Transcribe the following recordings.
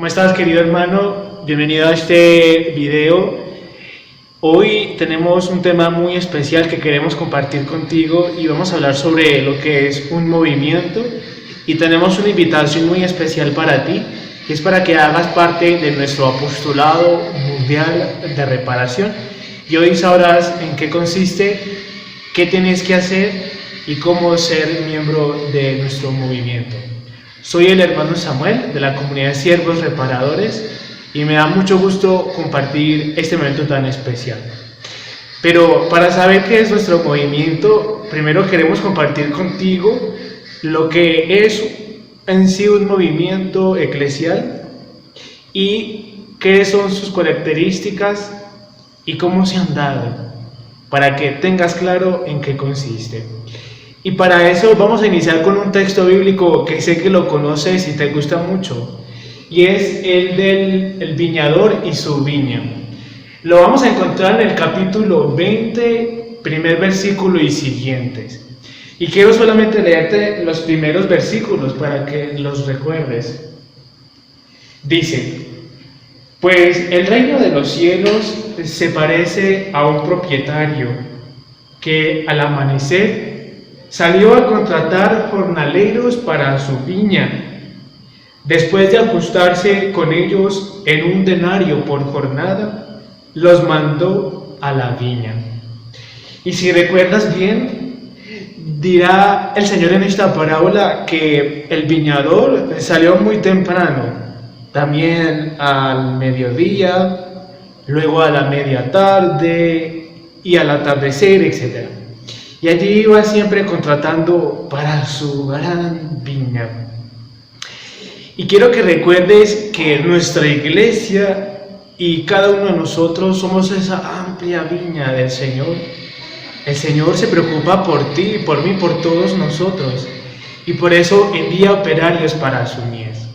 ¿Cómo estás, querido hermano? Bienvenido a este video. Hoy tenemos un tema muy especial que queremos compartir contigo y vamos a hablar sobre lo que es un movimiento, y tenemos una invitación muy especial para ti, que es para que hagas parte de nuestro apostolado mundial de reparación. Y hoy sabrás en qué consiste, qué tienes que hacer y cómo ser miembro de nuestro movimiento. Soy el hermano Samuel de la comunidad de Siervos Reparadores y me da mucho gusto compartir este momento tan especial. Pero para saber qué es nuestro movimiento, primero queremos compartir contigo lo que es en sí un movimiento eclesial y qué son sus características y cómo se han dado, para que tengas claro en qué consiste. Y para eso vamos a iniciar con un texto bíblico que sé que lo conoces y te gusta mucho, y es el del viñador y su viña. Lo vamos a encontrar en el capítulo 20, primer versículo y siguientes. Y quiero solamente leerte los primeros versículos para que los recuerdes. Dice: pues el reino de los cielos se parece a un propietario que al amanecer salió a contratar jornaleros para su viña. Después de ajustarse con ellos en un denario por jornada, los mandó a la viña. Y si recuerdas bien, dirá el Señor en esta parábola que el viñador salió muy temprano, también al mediodía, luego a la media tarde y al atardecer, etc. Y allí iba siempre contratando para su gran viña. Y quiero que recuerdes que nuestra iglesia y cada uno de nosotros somos esa amplia viña del Señor. El Señor se preocupa por ti, por mí, por todos nosotros, y por eso envía operarios para su mies.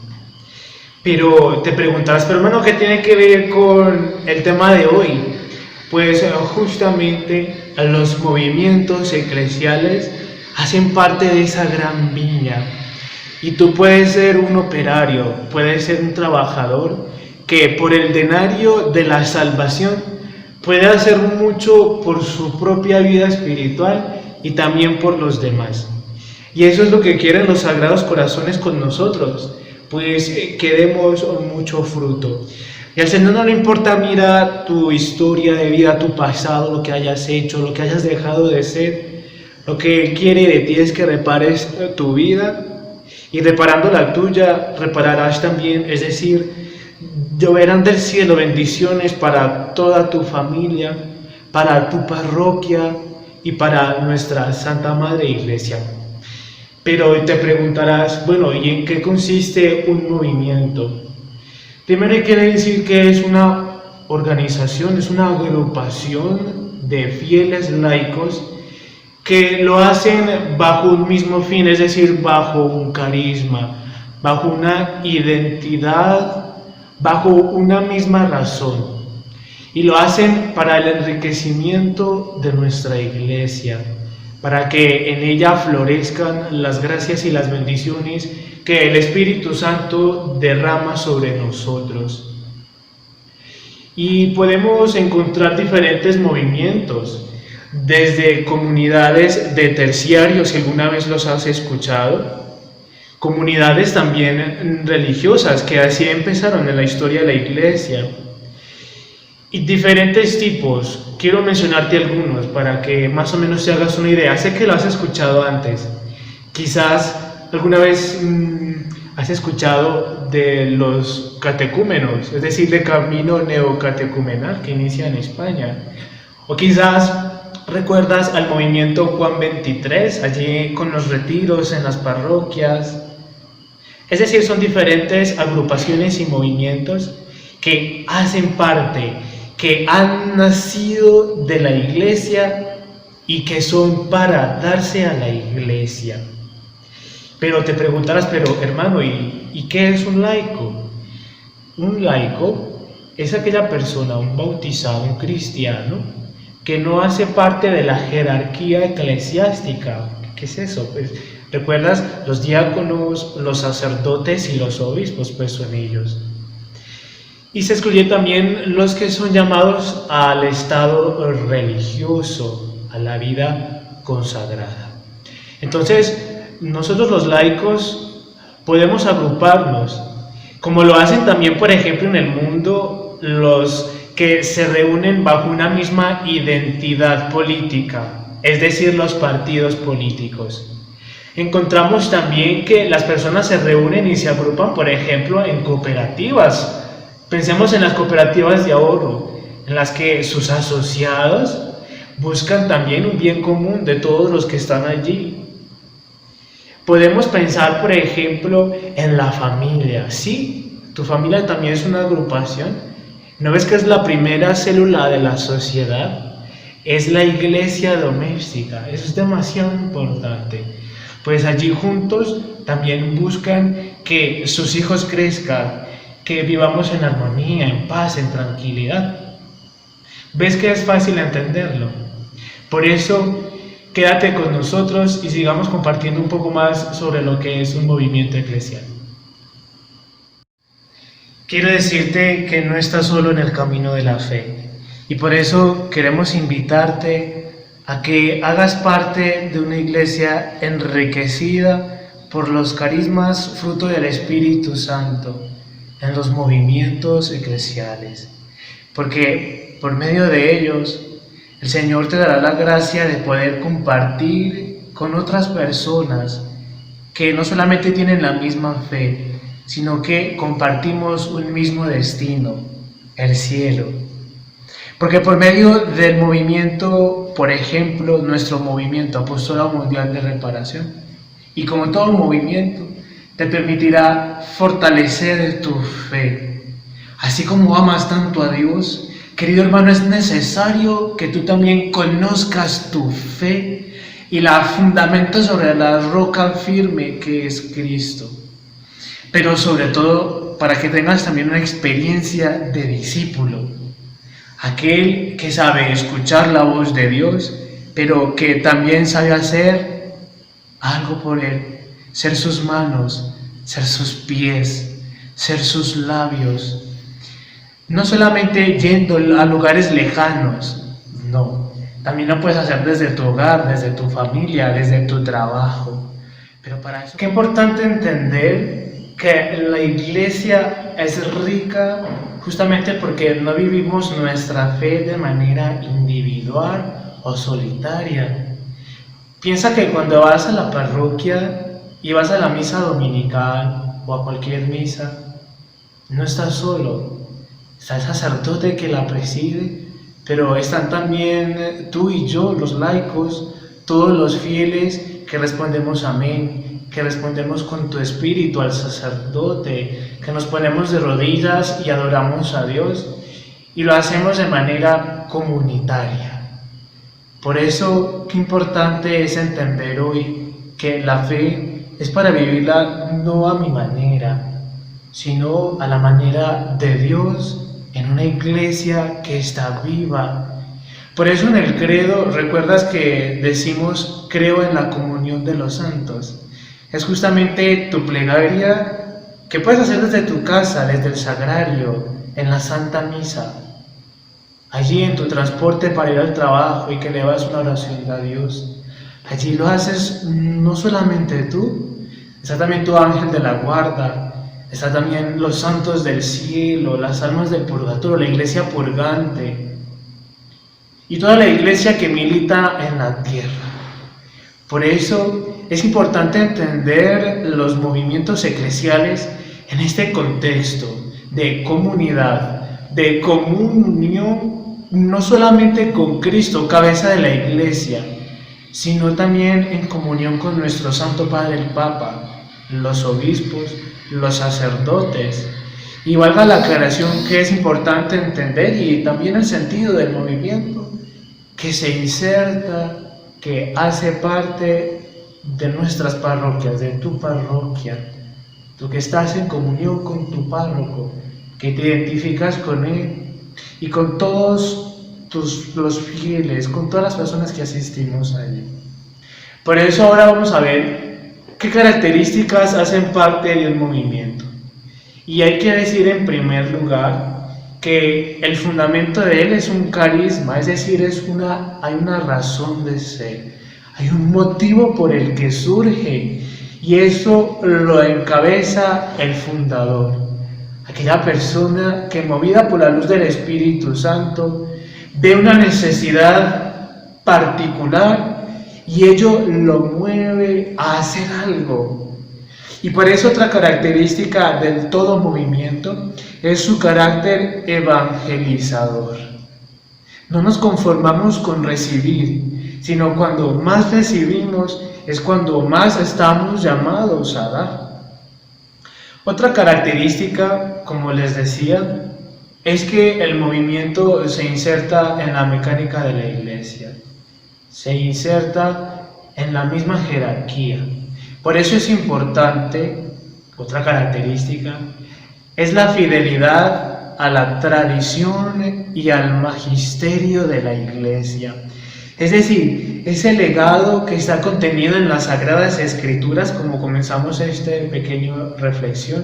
Pero te preguntarás, pero hermano, ¿qué tiene que ver con el tema de hoy? Pues justamente los movimientos eclesiales hacen parte de esa gran viña, y tú puedes ser un operario, puedes ser un trabajador que por el denario de la salvación puede hacer mucho por su propia vida espiritual y también por los demás. Y eso es lo que quieren los Sagrados Corazones con nosotros, pues que demos mucho fruto. Y al Señor no le importa, mira, tu historia de vida, tu pasado, lo que hayas hecho, lo que hayas dejado de ser. Lo que quiere de ti es que repares tu vida, y reparando la tuya, repararás también, es decir, lloverán del cielo bendiciones para toda tu familia, para tu parroquia y para nuestra Santa Madre Iglesia. Pero te preguntarás, bueno, ¿y en qué consiste un movimiento? Primero hay que decir que es una organización, es una agrupación de fieles laicos que lo hacen bajo un mismo fin, es decir, bajo un carisma, bajo una identidad, bajo una misma razón. Y lo hacen para el enriquecimiento de nuestra iglesia, para que en ella florezcan las gracias y las bendiciones que el Espíritu Santo derrama sobre nosotros. Y podemos encontrar diferentes movimientos, desde comunidades de terciarios, si alguna vez los has escuchado, comunidades también religiosas, que así empezaron en la historia de la iglesia, y diferentes tipos. Quiero mencionarte algunos para que más o menos te hagas una idea. Sé que lo has escuchado antes, quizás alguna vez has escuchado de los catecúmenos, es decir, de camino neocatecumenal que inicia en España, o quizás recuerdas al movimiento Juan 23, allí con los retiros en las parroquias. Es decir, son diferentes agrupaciones y movimientos que hacen parte, que han nacido de la iglesia y que son para darse a la iglesia. Pero te preguntarás, pero hermano, ¿y qué es un laico? Un laico es aquella persona, un bautizado, un cristiano, que no hace parte de la jerarquía eclesiástica. ¿Qué es eso? Pues, ¿recuerdas? Los diáconos, los sacerdotes y los obispos, pues son ellos. Y se excluye también los que son llamados al estado religioso, a la vida consagrada. Entonces, nosotros los laicos podemos agruparnos, como lo hacen también, por ejemplo, en el mundo los que se reúnen bajo una misma identidad política, es decir, los partidos políticos. Encontramos también que las personas se reúnen y se agrupan, por ejemplo, en cooperativas. Pensemos en las cooperativas de ahorro, en las que sus asociados buscan también un bien común de todos los que están allí. Podemos pensar, por ejemplo, en la familia. Sí, tu familia también es una agrupación. ¿No ves que es la primera célula de la sociedad? Es la iglesia doméstica. Eso es demasiado importante. Pues allí juntos también buscan que sus hijos crezcan, que vivamos en armonía, en paz, en tranquilidad. ¿Ves que es fácil entenderlo? Por eso, quédate con nosotros y sigamos compartiendo un poco más sobre lo que es un movimiento eclesial. Quiero decirte que no estás solo en el camino de la fe y por eso queremos invitarte a que hagas parte de una iglesia enriquecida por los carismas fruto del Espíritu Santo en los movimientos eclesiales, porque por medio de ellos el Señor te dará la gracia de poder compartir con otras personas que no solamente tienen la misma fe, sino que compartimos un mismo destino, el cielo. Porque por medio del movimiento, por ejemplo, nuestro movimiento Apostolado Mundial de Reparación, y como todo movimiento, te permitirá fortalecer tu fe. Así como amas tanto a Dios, querido hermano, es necesario que tú también conozcas tu fe y la fundamentes sobre la roca firme que es Cristo. Pero sobre todo, para que tengas también una experiencia de discípulo. Aquel que sabe escuchar la voz de Dios, pero que también sabe hacer algo por Él. Ser sus manos, ser sus pies, ser sus labios. No solamente yendo a lugares lejanos, no. También lo puedes hacer desde tu hogar, desde tu familia, desde tu trabajo. Pero para eso, qué importante entender que la iglesia es rica justamente porque no vivimos nuestra fe de manera individual o solitaria. Piensa que cuando vas a la parroquia y vas a la misa dominical o a cualquier misa, no estás solo. Está el sacerdote que la preside, pero están también tú y yo, los laicos, todos los fieles que respondemos amén, que respondemos con tu espíritu al sacerdote, que nos ponemos de rodillas y adoramos a Dios, y lo hacemos de manera comunitaria. Por eso, qué importante es entender hoy que la fe es para vivirla no a mi manera, sino a la manera de Dios en una iglesia que está viva. Por eso en el credo, recuerdas que decimos creo en la comunión de los santos. Es justamente tu plegaria que puedes hacer desde tu casa, desde el sagrario, en la Santa Misa, allí en tu transporte para ir al trabajo y que elevas una oración a Dios. Allí lo haces no solamente tú, está también tu ángel de la guarda, está también los santos del cielo, las almas del purgatorio, la iglesia purgante y toda la iglesia que milita en la tierra. Por eso es importante entender los movimientos eclesiales en este contexto de comunidad, de comunión, no solamente con Cristo, cabeza de la iglesia, sino también en comunión con nuestro Santo Padre el Papa, los obispos, los sacerdotes. Y valga la aclaración que es importante entender y también el sentido del movimiento, que se inserta, que hace parte de nuestras parroquias, de tu parroquia, tú que estás en comunión con tu párroco, que te identificas con él y con todos los fieles, con todas las personas que asistimos allí. Por eso ahora vamos a ver qué características hacen parte de un movimiento. Y hay que decir en primer lugar que el fundamento de él es un carisma, es decir, hay una razón de ser, hay un motivo por el que surge, y eso lo encabeza el fundador, aquella persona que, movida por la luz del Espíritu Santo, ve una necesidad particular y ello lo mueve a hacer algo. Y por eso otra característica del todo movimiento es su carácter evangelizador. No nos conformamos con recibir, sino cuando más recibimos es cuando más estamos llamados a dar. Otra característica, como les decía, es que el movimiento se inserta en la mecánica de la iglesia, se inserta en la misma jerarquía. Por eso es importante, otra característica, es la fidelidad a la tradición y al magisterio de la iglesia. Es decir, ese legado que está contenido en las Sagradas Escrituras, como comenzamos esta pequeña reflexión,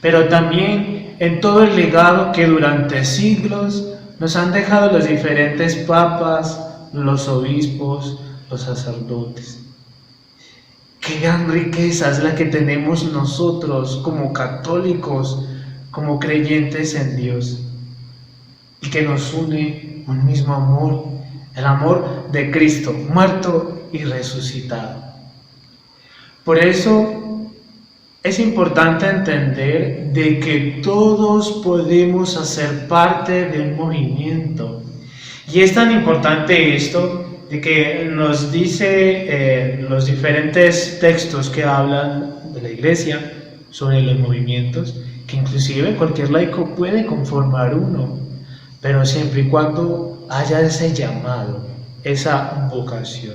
pero también en todo el legado que durante siglos nos han dejado los diferentes papas, los obispos, los sacerdotes. Qué gran riqueza es la que tenemos nosotros como católicos, como creyentes en Dios, y que nos une un mismo amor, el amor de Cristo, muerto y resucitado. Por eso es importante entender de que todos podemos hacer parte de un movimiento. Y es tan importante esto de que nos dice los diferentes textos que hablan de la iglesia sobre los movimientos, que inclusive cualquier laico puede conformar uno, pero siempre y cuando haya ese llamado, esa vocación.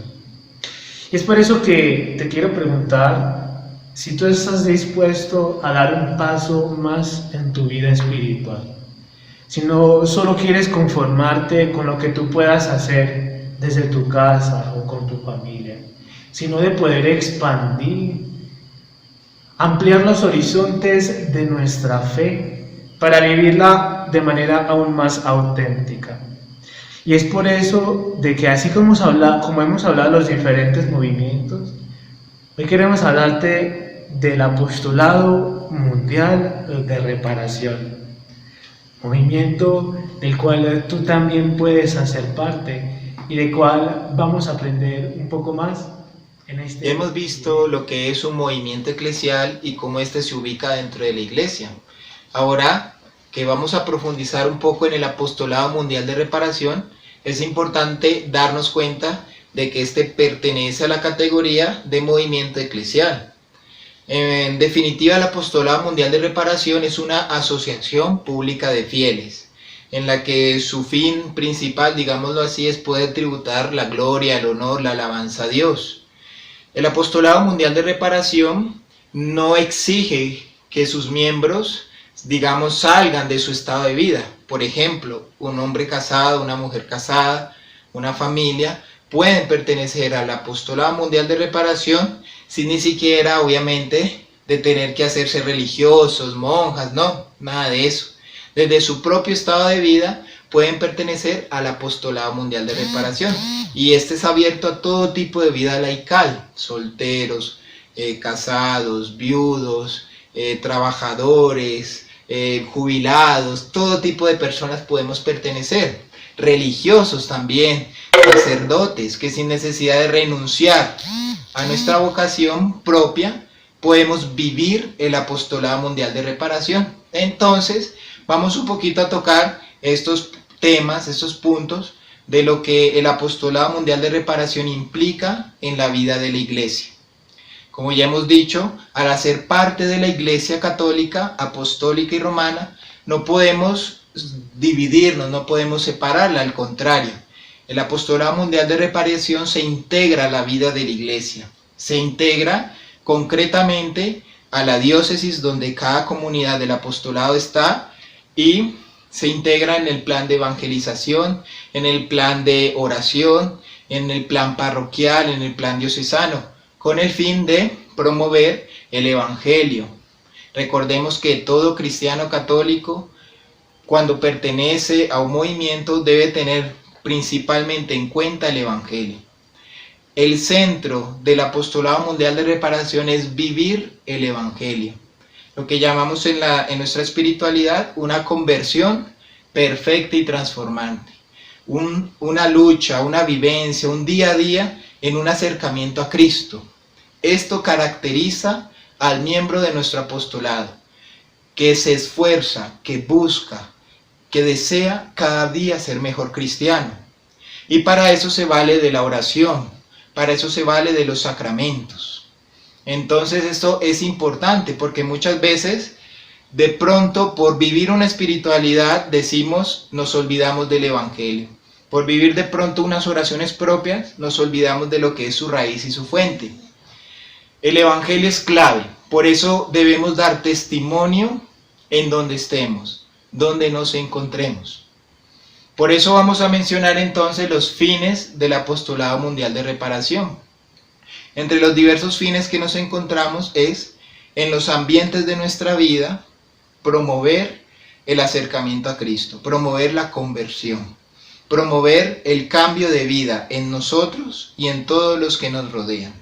Y es por eso que te quiero preguntar si tú estás dispuesto a dar un paso más en tu vida espiritual, si no solo quieres conformarte con lo que tú puedas hacer desde tu casa o con tu familia, sino de poder expandir, ampliar los horizontes de nuestra fe para vivirla de manera aún más auténtica. Y es por eso de que así como hemos hablado de los diferentes movimientos, hoy queremos hablarte del apostolado mundial de reparación, movimiento del cual tú también puedes hacer parte y del cual vamos a aprender un poco más en este. Hemos visto lo que es un movimiento eclesial y cómo éste se ubica dentro de la iglesia. Ahora que vamos a profundizar un poco en el apostolado mundial de reparación, es importante darnos cuenta de que este pertenece a la categoría de movimiento eclesial. En definitiva, el apostolado mundial de reparación es una asociación pública de fieles, en la que su fin principal, digámoslo así, es poder tributar la gloria, el honor, la alabanza a Dios. El apostolado mundial de reparación no exige que sus miembros, digamos, salgan de su estado de vida. Por ejemplo, un hombre casado, una mujer casada, una familia, pueden pertenecer al apostolado mundial de reparación sin ni siquiera, obviamente, de tener que hacerse religiosos, monjas, no, nada de eso. Desde su propio estado de vida pueden pertenecer al apostolado mundial de reparación, y este es abierto a todo tipo de vida laical, solteros, casados, viudos, trabajadores, jubilados, todo tipo de personas podemos pertenecer, religiosos también, sacerdotes, que sin necesidad de renunciar a nuestra vocación propia podemos vivir el apostolado mundial de reparación. Entonces vamos un poquito a tocar estos temas, estos puntos de lo que el apostolado mundial de reparación implica en la vida de la iglesia. Como ya hemos dicho, al hacer parte de la iglesia católica, apostólica y romana, no podemos dividirnos, no podemos separarla, al contrario. El apostolado mundial de reparación se integra a la vida de la iglesia, se integra concretamente a la diócesis donde cada comunidad del apostolado está, y se integra en el plan de evangelización, en el plan de oración, en el plan parroquial, en el plan diocesano, con el fin de promover el evangelio. Recordemos que todo cristiano católico cuando pertenece a un movimiento, debe tener principalmente en cuenta el Evangelio. El centro del apostolado mundial de reparación es vivir el Evangelio, lo que llamamos en nuestra espiritualidad una conversión perfecta y transformante, una lucha, una vivencia, un día a día en un acercamiento a Cristo. Esto caracteriza al miembro de nuestro apostolado, que se esfuerza, que busca, que desea cada día ser mejor cristiano. Y para eso se vale de la oración, para eso se vale de los sacramentos. Entonces esto es importante porque muchas veces, de pronto, por vivir una espiritualidad, nos olvidamos del Evangelio. Por vivir de pronto unas oraciones propias, nos olvidamos de lo que es su raíz y su fuente. El Evangelio es clave, por eso debemos dar testimonio en donde estemos, donde nos encontremos. Por eso vamos a mencionar entonces los fines del apostolado mundial de reparación. Entre los diversos fines que nos encontramos es, en los ambientes de nuestra vida, promover el acercamiento a Cristo, promover la conversión, promover el cambio de vida en nosotros y en todos los que nos rodean.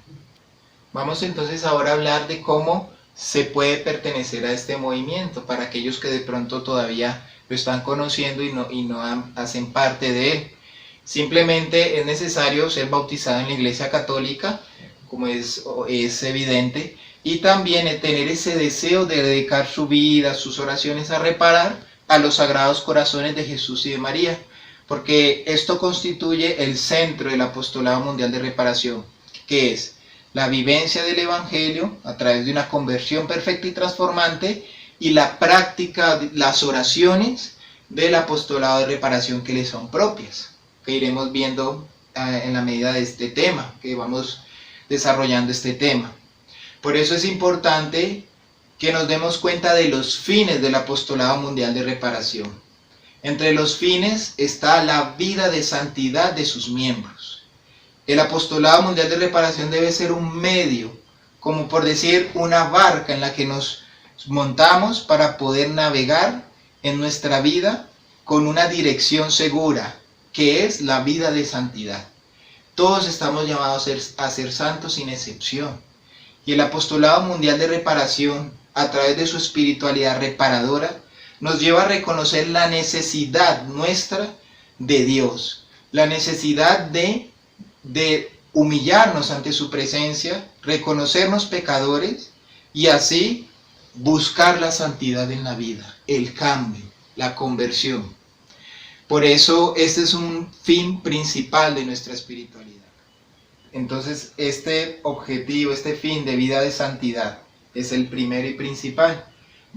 Vamos entonces ahora a hablar de cómo se puede pertenecer a este movimiento para aquellos que de pronto todavía lo están conociendo y no hacen parte de él. Simplemente es necesario ser bautizado en la Iglesia Católica, como es evidente, y también tener ese deseo de dedicar su vida, sus oraciones a reparar a los Sagrados Corazones de Jesús y de María, porque esto constituye el centro del apostolado mundial de reparación, que es la vivencia del Evangelio a través de una conversión perfecta y transformante y la práctica, las oraciones del apostolado de reparación que le son propias, que iremos viendo en la medida de este tema, que vamos desarrollando este tema. Por eso es importante que nos demos cuenta de los fines del apostolado mundial de reparación. Entre los fines está la vida de santidad de sus miembros. El apostolado mundial de reparación debe ser un medio, como por decir una barca en la que nos montamos para poder navegar en nuestra vida con una dirección segura, que es la vida de santidad. Todos estamos llamados a ser santos sin excepción. Y el apostolado mundial de reparación, a través de su espiritualidad reparadora, nos lleva a reconocer la necesidad nuestra de Dios, la necesidad de humillarnos ante su presencia, reconocernos pecadores y así buscar la santidad en la vida, el cambio, la conversión. Por eso este es un fin principal de nuestra espiritualidad. Entonces este objetivo, este fin de vida de santidad es el primero y principal.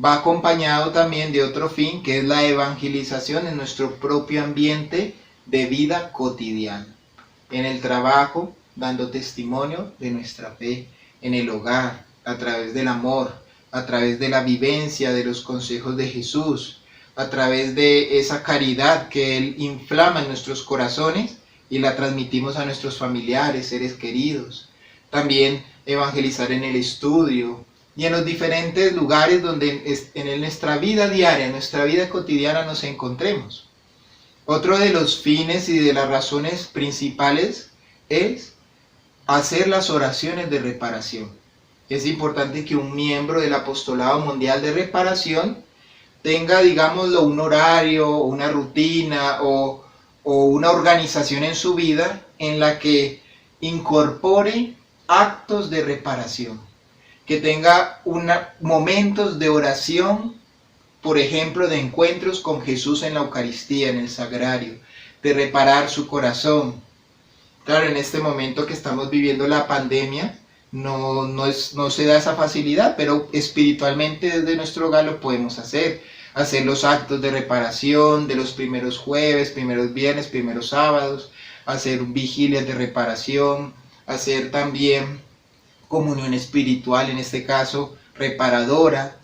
Va acompañado también de otro fin que es la evangelización en nuestro propio ambiente de vida cotidiana. En el trabajo, dando testimonio de nuestra fe, en el hogar, a través del amor, a través de la vivencia de los consejos de Jesús, a través de esa caridad que Él inflama en nuestros corazones y la transmitimos a nuestros familiares, seres queridos. También evangelizar en el estudio y en los diferentes lugares donde en nuestra vida diaria, en nuestra vida cotidiana nos encontremos. Otro de los fines y de las razones principales es hacer las oraciones de reparación. Es importante que un miembro del apostolado mundial de reparación tenga, digámoslo, un horario, una rutina o una organización en su vida en la que incorpore actos de reparación, que tenga momentos de oración, por ejemplo, de encuentros con Jesús en la Eucaristía, en el Sagrario, de reparar su corazón. Claro, en este momento que estamos viviendo la pandemia, no se da esa facilidad, pero espiritualmente desde nuestro hogar lo podemos hacer los actos de reparación de los primeros jueves, primeros viernes, primeros sábados, hacer vigilias de reparación, hacer también comunión espiritual, en este caso reparadora,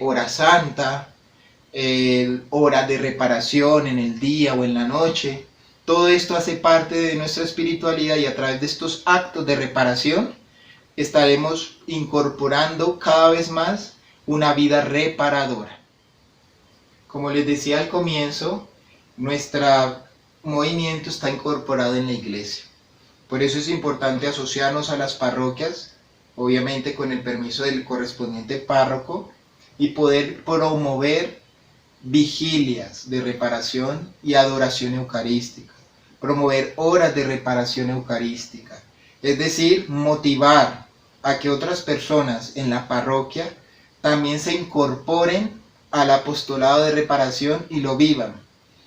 hora santa, hora de reparación en el día o en la noche. Todo esto hace parte de nuestra espiritualidad y a través de estos actos de reparación estaremos incorporando cada vez más una vida reparadora. Como les decía al comienzo, nuestro movimiento está incorporado en la iglesia. Por eso es importante asociarnos a las parroquias, obviamente con el permiso del correspondiente párroco, y poder promover vigilias de reparación y adoración eucarística, promover horas de reparación eucarística, es decir, motivar a que otras personas en la parroquia también se incorporen al apostolado de reparación y lo vivan.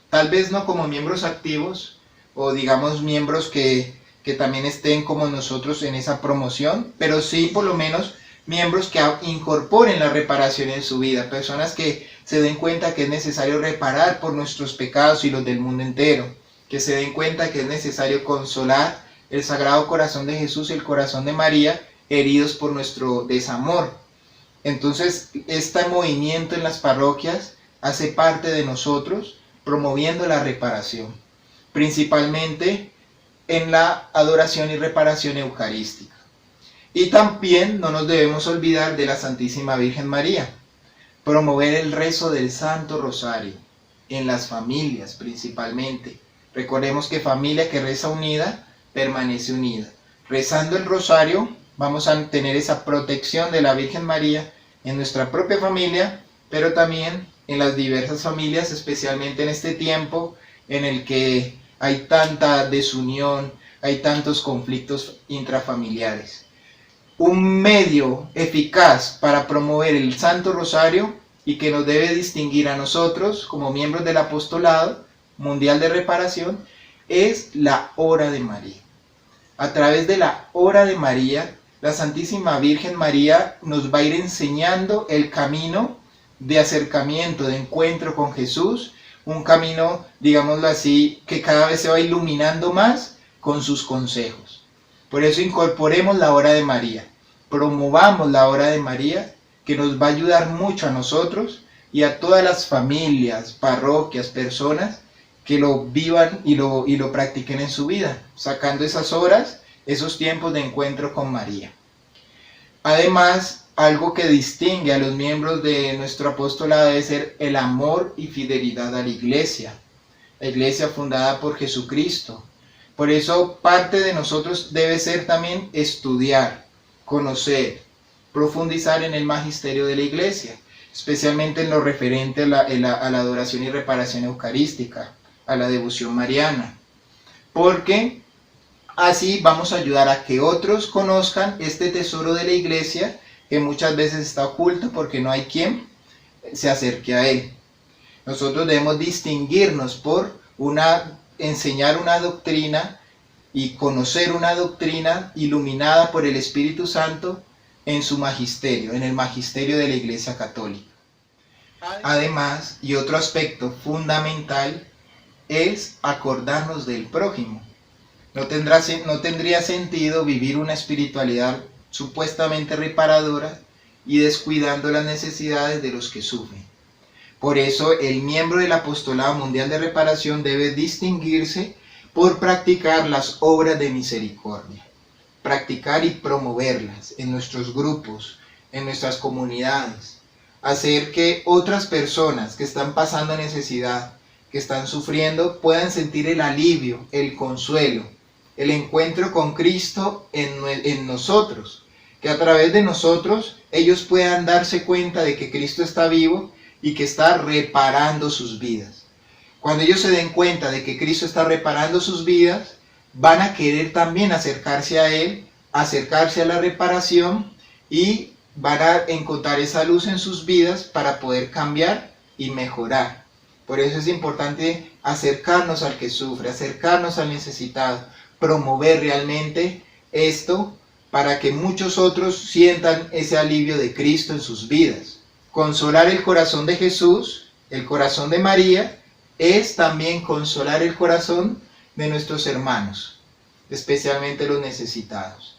Tal vez no como miembros activos o digamos miembros que también estén como nosotros en esa promoción, pero sí por lo menos miembros que incorporen la reparación en su vida, personas que se den cuenta que es necesario reparar por nuestros pecados y los del mundo entero, que se den cuenta que es necesario consolar el Sagrado Corazón de Jesús y el Corazón de María, heridos por nuestro desamor. Entonces, este movimiento en las parroquias hace parte de nosotros, promoviendo la reparación, principalmente en la adoración y reparación eucarística. Y también no nos debemos olvidar de la Santísima Virgen María, promover el rezo del Santo Rosario, en las familias principalmente. Recordemos que familia que reza unida, permanece unida. Rezando el rosario, vamos a tener esa protección de la Virgen María en nuestra propia familia, pero también en las diversas familias, especialmente en este tiempo en el que hay tanta desunión, hay tantos conflictos intrafamiliares. Un medio eficaz para promover el Santo Rosario y que nos debe distinguir a nosotros como miembros del apostolado mundial de reparación es la hora de María. A través de la hora de María, la Santísima Virgen María nos va a ir enseñando el camino de acercamiento, de encuentro con Jesús, un camino, digámoslo así, que cada vez se va iluminando más con sus consejos. Por eso incorporemos la hora de María, promovamos la hora de María, que nos va a ayudar mucho a nosotros y a todas las familias, parroquias, personas que lo vivan y lo practiquen en su vida, sacando esas horas, esos tiempos de encuentro con María. Además, algo que distingue a los miembros de nuestro apostolado debe ser el amor y fidelidad a la iglesia fundada por Jesucristo. Por eso parte de nosotros debe ser también estudiar, conocer, profundizar en el magisterio de la iglesia, especialmente en lo referente a la adoración y reparación eucarística, a la devoción mariana, porque así vamos a ayudar a que otros conozcan este tesoro de la iglesia que muchas veces está oculto porque no hay quien se acerque a él. Nosotros debemos distinguirnos por enseñar una doctrina y conocer una doctrina iluminada por el Espíritu Santo en su magisterio, en el magisterio de la Iglesia Católica. Además, y otro aspecto fundamental, es acordarnos del prójimo. No tendría sentido vivir una espiritualidad supuestamente reparadora y descuidando las necesidades de los que sufren. Por eso el miembro del Apostolado Mundial de Reparación debe distinguirse por practicar las obras de misericordia, practicar y promoverlas en nuestros grupos, en nuestras comunidades, hacer que otras personas que están pasando necesidad, que están sufriendo, puedan sentir el alivio, el consuelo, el encuentro con Cristo en nosotros, que a través de nosotros ellos puedan darse cuenta de que Cristo está vivo y que está reparando sus vidas. Cuando ellos se den cuenta de que Cristo está reparando sus vidas, van a querer también acercarse a Él, acercarse a la reparación y van a encontrar esa luz en sus vidas para poder cambiar y mejorar. Por eso es importante acercarnos al que sufre, acercarnos al necesitado, promover realmente esto para que muchos otros sientan ese alivio de Cristo en sus vidas. Consolar el corazón de Jesús, el corazón de María, es también consolar el corazón de nuestros hermanos, especialmente los necesitados.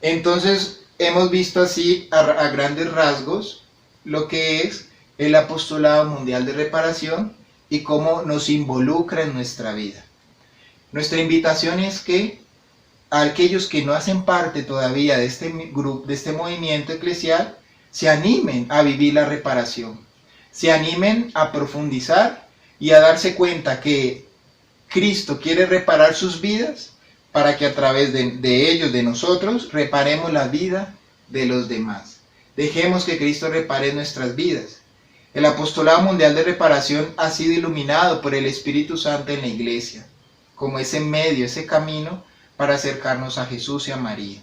Entonces, hemos visto así a grandes rasgos lo que es el Apostolado Mundial de Reparación y cómo nos involucra en nuestra vida. Nuestra invitación es que a aquellos que no hacen parte todavía de este grupo, de este movimiento eclesial, se animen a vivir la reparación, se animen a profundizar y a darse cuenta que Cristo quiere reparar sus vidas para que a través de ellos, de nosotros, reparemos la vida de los demás. Dejemos que Cristo repare nuestras vidas. El Apostolado Mundial de Reparación ha sido iluminado por el Espíritu Santo en la Iglesia, como ese medio, ese camino para acercarnos a Jesús y a María.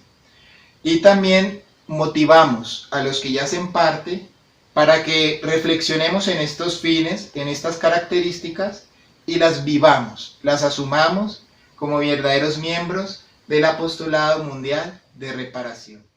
Y también motivamos a los que ya hacen parte para que reflexionemos en estos fines, en estas características, y las vivamos, las asumamos como verdaderos miembros del Apostolado Mundial de Reparación.